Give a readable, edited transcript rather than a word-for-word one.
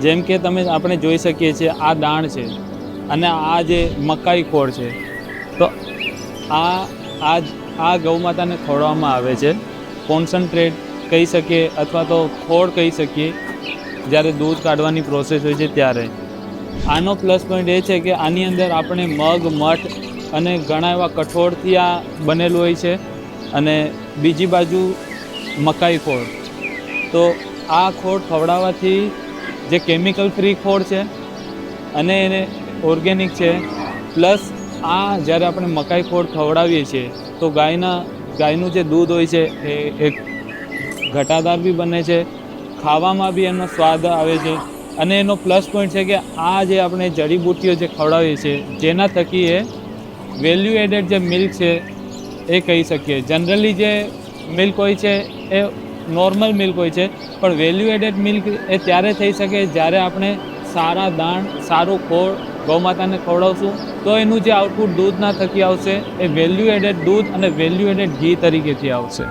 જેમ કે આપણે જોઈ શકીએ છીએ આ દાણ છે અને આ જે મકાઈ ખોળ છે, તો આ ગૌમાતાને ખવડાવવામાં આવે છે. કોન્સન્ટ્રેટ કહી શકીએ અથવા તો ખોળ કહી શકીએ, જ્યારે દૂધ કાઢવાની પ્રોસેસ હોય છે ત્યારે. આનો પ્લસ પોઈન્ટ એ છે કે આની અંદર આપણે મગ, મઠ અને ઘણા એવા કઠોળથી આ બનેલું હોય છે. અને બીજી બાજુ મકાઈ ખોળ, તો આ ખોળ ખવડાવવાથી જે કેમિકલ ફ્રી ખોળ છે અને એને ઓર્ગેનિક છે. પ્લસ જ્યારે આપણે મકાઈ ખોળ ખવડાવીએ છીએ તો ગાયનું જે દૂધ હોય છે એ ઘટાદાર બી બને છે, ખાવામાં બી એનો સ્વાદ આવે છે. અને એનો પ્લસ પોઈન્ટ છે કે જે આપણે જડીબુટ્ટીઓ જે ખવડાવીએ છીએ, જેના થકી એ વેલ્યુ એડેડ જે મિલ્ક છે એ કહી શકીએ. જનરલી જે મિલ્ક હોય છે એ નોર્મલ મિલ્ક હોય છે, પણ વેલ્યુ એડેડ મિલ્ક એ ત્યારે થઈ શકે જ્યારે આપણે સારા દાણ, સારું ખોળ ગૌમાતાને ખવડાવશું, તો એનું જે આઉટપુટ દૂધના થકી આવશે એ વેલ્યુ એડેડ દૂધ અને વેલ્યુ એડેડ ઘી તરીકેથી આવશે.